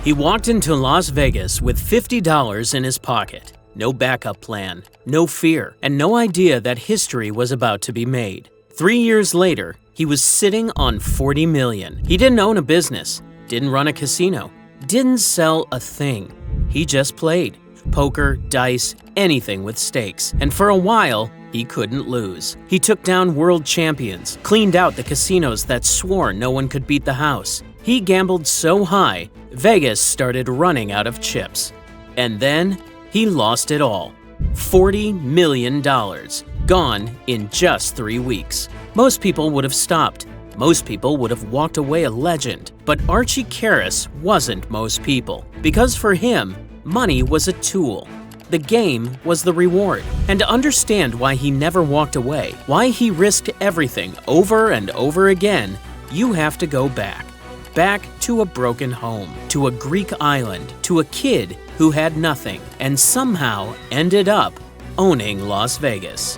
He walked into Las Vegas with $50 in his pocket. No backup plan, no fear, and no idea that history was about to be made. 3 years later, he was sitting on $40 million. He didn't own a business, didn't run a casino, didn't sell a thing. He just played. Poker, dice, anything with stakes. And for a while, he couldn't lose. He took down world champions, cleaned out the casinos that swore no one could beat the house. He gambled so high, Vegas started running out of chips. And then, he lost it all. $40 million. Gone in just 3 weeks. Most people would have stopped. Most people would have walked away a legend. But Archie Karas wasn't most people. Because for him, money was a tool. The game was the reward. And to understand why he never walked away, why he risked everything over and over again, you have to go back. Back to a broken home, to a Greek island, to a kid who had nothing and somehow ended up owning Las Vegas.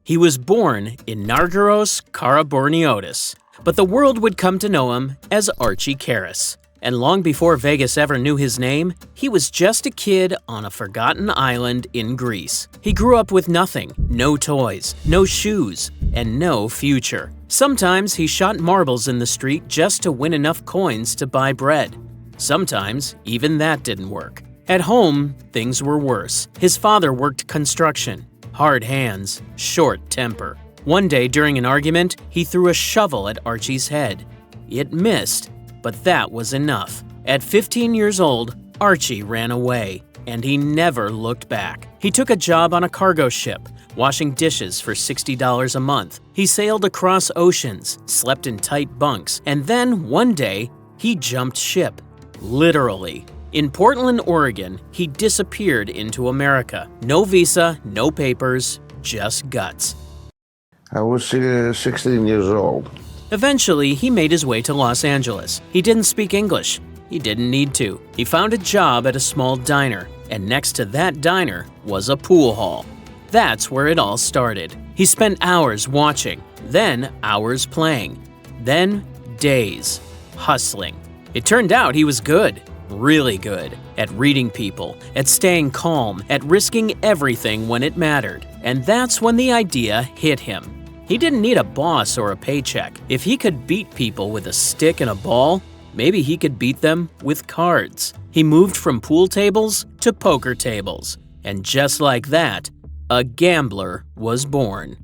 He was born in Nargaros Karaborniotis, but the world would come to know him as Archie Karas. And long before Vegas ever knew his name, he was just a kid on a forgotten island in Greece. He grew up with nothing, no toys, no shoes, and no future. Sometimes he shot marbles in the street just to win enough coins to buy bread. Sometimes even that didn't work. At home, things were worse. His father worked construction. Hard hands, short temper. One day during an argument, he threw a shovel at Archie's head. It missed, but that was enough. At 15 years old, Archie ran away, and he never looked back. He took a job on a cargo ship, washing dishes for $60 a month. He sailed across oceans, slept in tight bunks, and then one day, he jumped ship. Literally. In Portland, Oregon, he disappeared into America. No visa, no papers, just guts. I was 16 years old. Eventually, he made his way to Los Angeles. He didn't speak English. He didn't need to. He found a job at a small diner, and next to that diner was a pool hall. That's where it all started. He spent hours watching, then hours playing, then days hustling. It turned out he was good, really good, at reading people, at staying calm, at risking everything when it mattered. And that's when the idea hit him. He didn't need a boss or a paycheck. If he could beat people with a stick and a ball, maybe he could beat them with cards. He moved from pool tables to poker tables. And just like that, a gambler was born.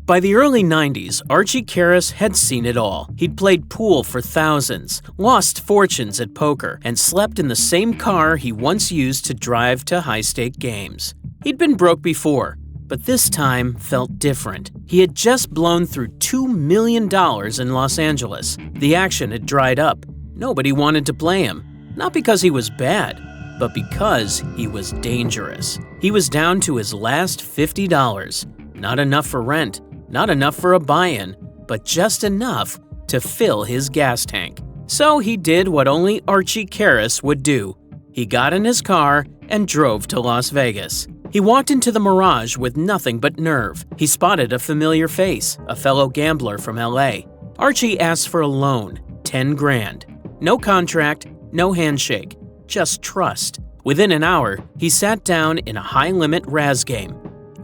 By the early 90s, Archie Karas had seen it all. He'd played pool for thousands, lost fortunes at poker, and slept in the same car he once used to drive to high-stake games. He'd been broke before, but this time felt different. He had just blown through $2 million in Los Angeles. The action had dried up. Nobody wanted to play him, not because he was bad, but because he was dangerous. He was down to his last $50. Not enough for rent, not enough for a buy-in, but just enough to fill his gas tank. So he did what only Archie Karas would do. He got in his car and drove to Las Vegas. He walked into the Mirage with nothing but nerve. He spotted a familiar face, a fellow gambler from LA. Archie asked for a loan, 10 grand. No contract, no handshake, just trust. Within an hour, he sat down in a high-limit Raz game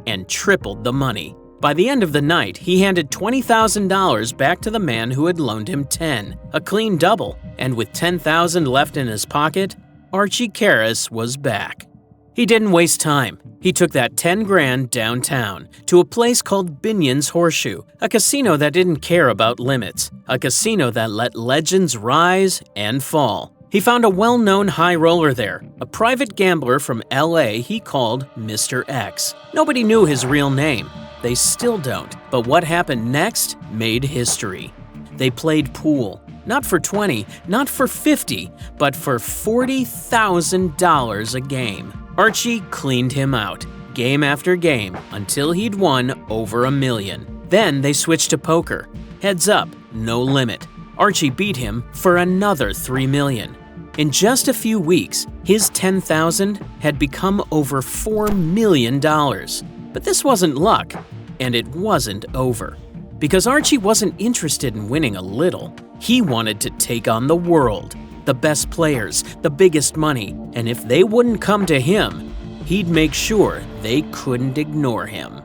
and tripled the money. By the end of the night, he handed $20,000 back to the man who had loaned him 10, a clean double, and with $10,000 left in his pocket, Archie Karas was back. He didn't waste time. He took that 10 grand downtown to a place called Binion's Horseshoe, a casino that didn't care about limits, a casino that let legends rise and fall. He found a well-known high roller there, a private gambler from LA he called Mr. X. Nobody knew his real name. They still don't. But what happened next made history. They played pool. Not for 20, not for 50, but for $40,000 a game. Archie cleaned him out, game after game, until he'd won over $1 million. Then they switched to poker. Heads up, no limit. Archie beat him for another $3 million. In just a few weeks, his $10,000 had become over $4 million. But this wasn't luck, and it wasn't over. Because Archie wasn't interested in winning a little. He wanted to take on the world, the best players, the biggest money, and if they wouldn't come to him, he'd make sure they couldn't ignore him.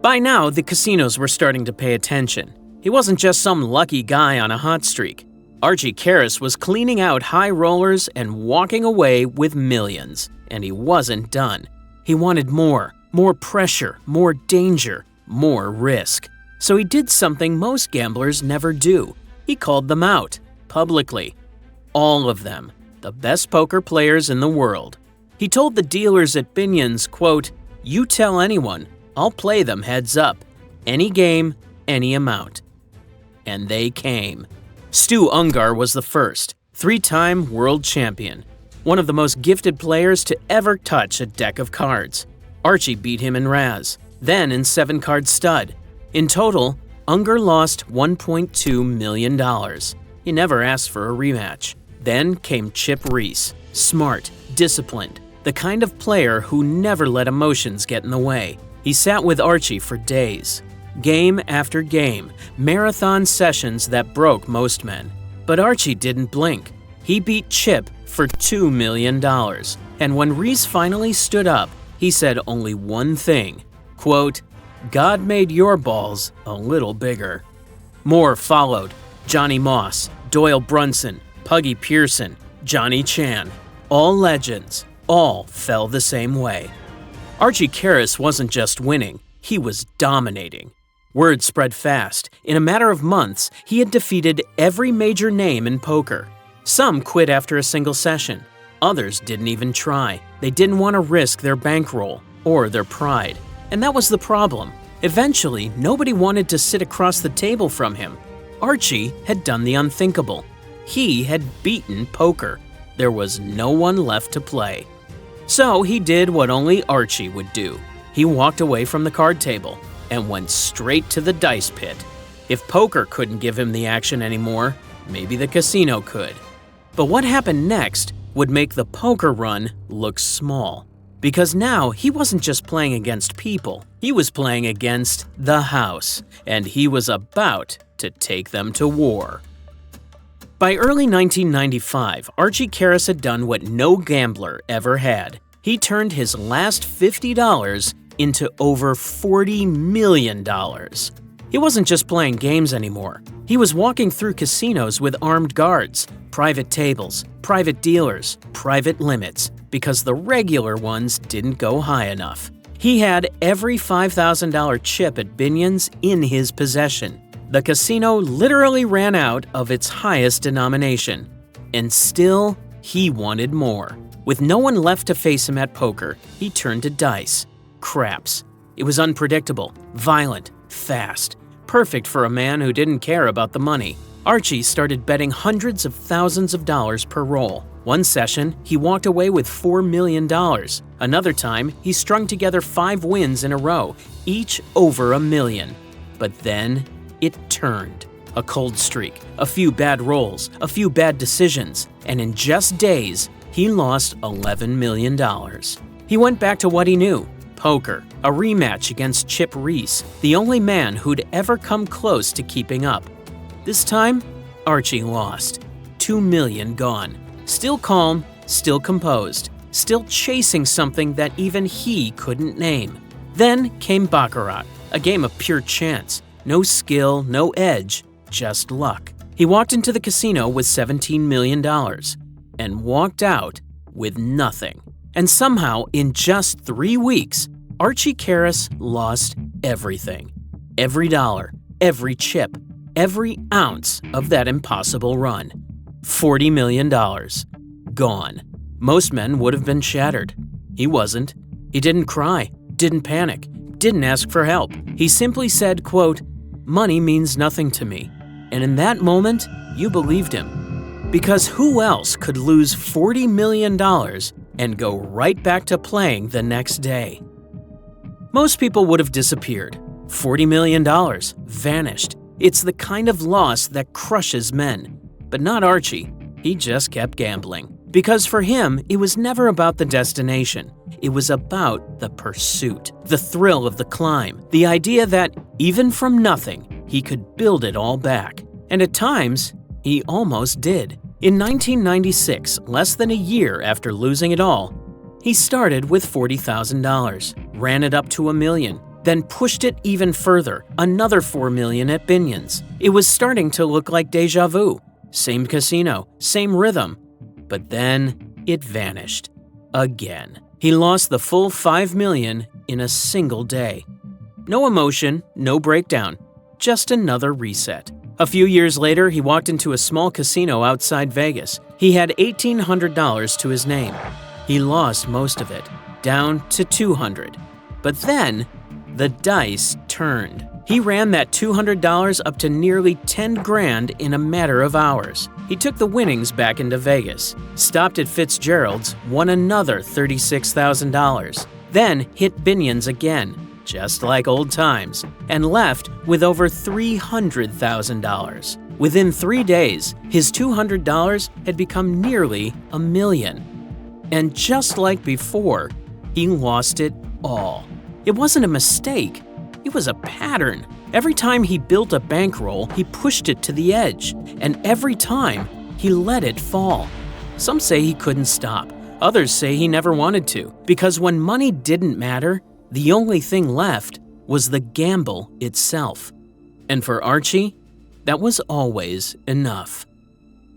By now, the casinos were starting to pay attention. He wasn't just some lucky guy on a hot streak. Archie Karas was cleaning out high rollers and walking away with millions, and he wasn't done. He wanted more pressure, more danger, more risk. So he did something most gamblers never do. He called them out, publicly. All of them, the best poker players in the world. He told the dealers at Binion's, quote, "You tell anyone, I'll play them heads up. Any game, any amount." And they came. Stu Ungar was the first, 3-time world champion, one of the most gifted players to ever touch a deck of cards. Archie beat him in Raz, then in 7-card stud. In total, Ungar lost $1.2 million. He never asked for a rematch. Then came Chip Reese, smart, disciplined, the kind of player who never let emotions get in the way. He sat with Archie for days. Game after game, marathon sessions that broke most men. But Archie didn't blink. He beat Chip for $2 million. And when Reese finally stood up, he said only one thing, quote, "God made your balls a little bigger." More followed. Johnny Moss, Doyle Brunson, Puggy Pearson, Johnny Chan. All legends, all fell the same way. Archie Karas wasn't just winning, he was dominating. Word spread fast. In a matter of months, he had defeated every major name in poker. Some quit after a single session. Others didn't even try. They didn't want to risk their bankroll or their pride. And that was the problem. Eventually, nobody wanted to sit across the table from him. Archie had done the unthinkable. He had beaten poker. There was no one left to play. So he did what only Archie would do. He walked away from the card table and went straight to the dice pit. If poker couldn't give him the action anymore, maybe the casino could. But what happened next would make the poker run look small. Because now he wasn't just playing against people, he was playing against the house, and he was about to take them to war. By early 1995, Archie Karas had done what no gambler ever had. He turned his last $50 into over $40 million. He wasn't just playing games anymore. He was walking through casinos with armed guards, private tables, private dealers, private limits, because the regular ones didn't go high enough. He had every $5,000 chip at Binion's in his possession. The casino literally ran out of its highest denomination. And still, he wanted more. With no one left to face him at poker, he turned to dice. Craps. It was unpredictable, violent, fast. Perfect for a man who didn't care about the money. Archie started betting hundreds of thousands of dollars per roll. One session, he walked away with $4 million. Another time, he strung together 5 wins in a row, each over $1 million. But then, it turned. A cold streak, a few bad rolls, a few bad decisions, and in just days, he lost $11 million. He went back to what he knew, poker, a rematch against Chip Reese, the only man who'd ever come close to keeping up. This time, Archie lost. $2 million gone. Still calm, still composed, still chasing something that even he couldn't name. Then came baccarat, a game of pure chance. No skill, no edge, just luck. He walked into the casino with $17 million and walked out with nothing. And somehow, in just 3 weeks, Archie Karas lost everything. Every dollar, every chip, every ounce of that impossible run. $40 million. Gone. Most men would have been shattered. He wasn't. He didn't cry, didn't panic, didn't ask for help. He simply said, quote, "Money means nothing to me." And in that moment, you believed him. Because who else could lose $40 million and go right back to playing the next day? Most people would have disappeared. $40 million, vanished. It's the kind of loss that crushes men. But not Archie. He just kept gambling. Because for him, it was never about the destination. It was about the pursuit, the thrill of the climb, the idea that, even from nothing, he could build it all back. And at times, he almost did. In 1996, less than a year after losing it all, he started with $40,000, ran it up to $1 million, then pushed it even further, another $4 million at Binion's. It was starting to look like deja vu. Same casino, same rhythm. But then it vanished. Again. He lost the full $5 million in a single day. No emotion, no breakdown, just another reset. A few years later, he walked into a small casino outside Vegas. He had $1,800 to his name. He lost most of it, down to $200. But then, the dice turned. He ran that $200 up to nearly $10 grand in a matter of hours. He took the winnings back into Vegas, stopped at Fitzgerald's, won another $36,000, then hit Binion's again, just like old times, and left with over $300,000. Within 3 days, his $200 had become nearly $1 million. And just like before, he lost it all. It wasn't a mistake. It was a pattern. Every time he built a bankroll, he pushed it to the edge, and every time, he let it fall. Some say he couldn't stop. Others say he never wanted to, because when money didn't matter, the only thing left was the gamble itself. And for Archie, that was always enough.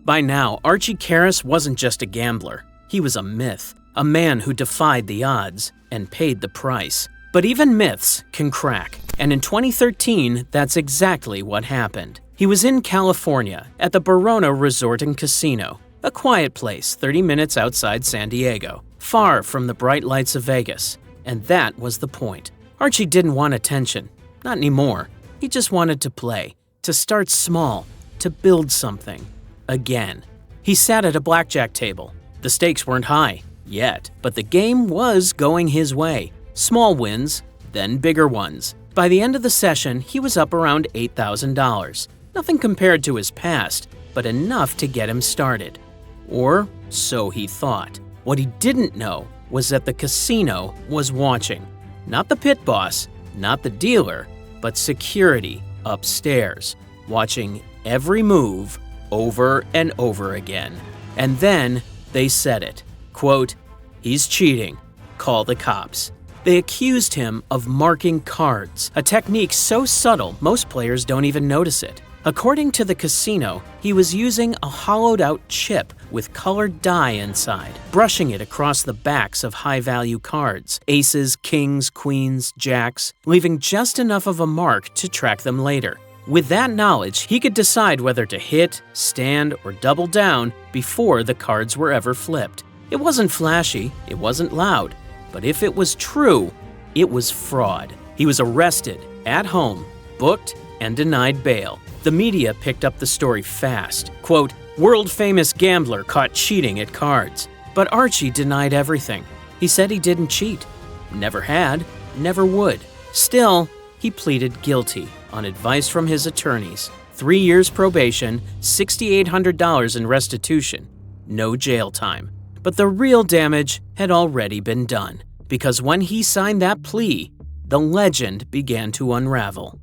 By now, Archie Karas wasn't just a gambler. He was a myth, a man who defied the odds and paid the price. But even myths can crack, and in 2013, that's exactly what happened. He was in California at the Barona Resort and Casino, a quiet place 30 minutes outside San Diego, far from the bright lights of Vegas. And that was the point. Archie didn't want attention, not anymore. He just wanted to play, to start small, to build something. Again. He sat at a blackjack table. The stakes weren't high, yet, but the game was going his way. Small wins, then bigger ones. By the end of the session, he was up around $8,000. Nothing compared to his past, but enough to get him started. Or so he thought. What he didn't know was that the casino was watching. Not the pit boss, not the dealer, but security upstairs, watching every move over and over again. And then they said it. Quote, "He's cheating. Call the cops." They accused him of marking cards, a technique so subtle most players don't even notice it. According to the casino, he was using a hollowed-out chip with colored dye inside, brushing it across the backs of high-value cards, aces, kings, queens, jacks, leaving just enough of a mark to track them later. With that knowledge, he could decide whether to hit, stand, or double down before the cards were ever flipped. It wasn't flashy, it wasn't loud, but if it was true, it was fraud. He was arrested, at home, booked, and denied bail. The media picked up the story fast. Quote, "World-famous gambler caught cheating at cards." But Archie denied everything. He said he didn't cheat. Never had, never would. Still, he pleaded guilty on advice from his attorneys. 3 years probation, $6,800 in restitution. No jail time. But the real damage had already been done, because when he signed that plea, the legend began to unravel.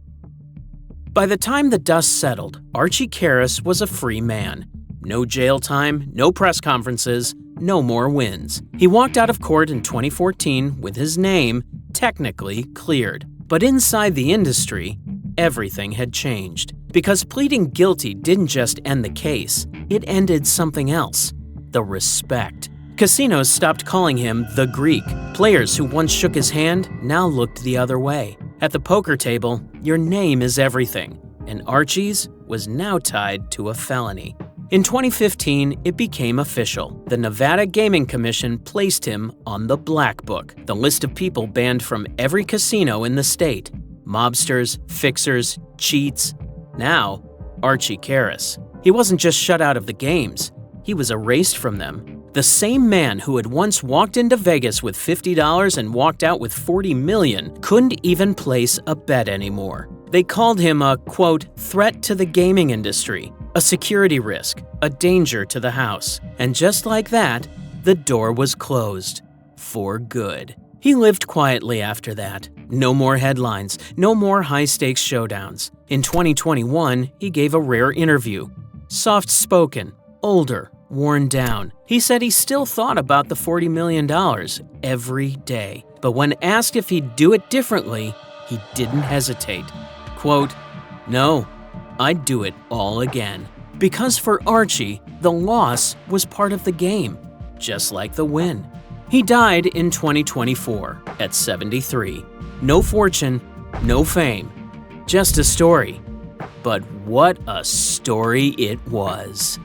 By the time the dust settled, Archie Karas was a free man. No jail time, no press conferences, no more wins. He walked out of court in 2014 with his name technically cleared. But inside the industry, everything had changed. Because pleading guilty didn't just end the case, it ended something else. The respect. Casinos stopped calling him the Greek. Players who once shook his hand now looked the other way. At the poker table, your name is everything, and Archie's was now tied to a felony. In 2015, it became official. The Nevada Gaming Commission placed him on the Black Book, the list of people banned from every casino in the state. Mobsters, fixers, cheats. Now, Archie Karas. He wasn't just shut out of the games, he was erased from them. The same man who had once walked into Vegas with $50 and walked out with $40 million couldn't even place a bet anymore. They called him a, quote, threat to the gaming industry, a security risk, a danger to the house. And just like that, the door was closed. For good. He lived quietly after that. No more headlines, no more high-stakes showdowns. In 2021, he gave a rare interview. Soft-spoken, older, worn down. He said he still thought about the $40 million every day. But when asked if he'd do it differently, he didn't hesitate. Quote, "No, I'd do it all again." Because for Archie, the loss was part of the game, just like the win. He died in 2024 at 73. No fortune, no fame, just a story. But what a story it was.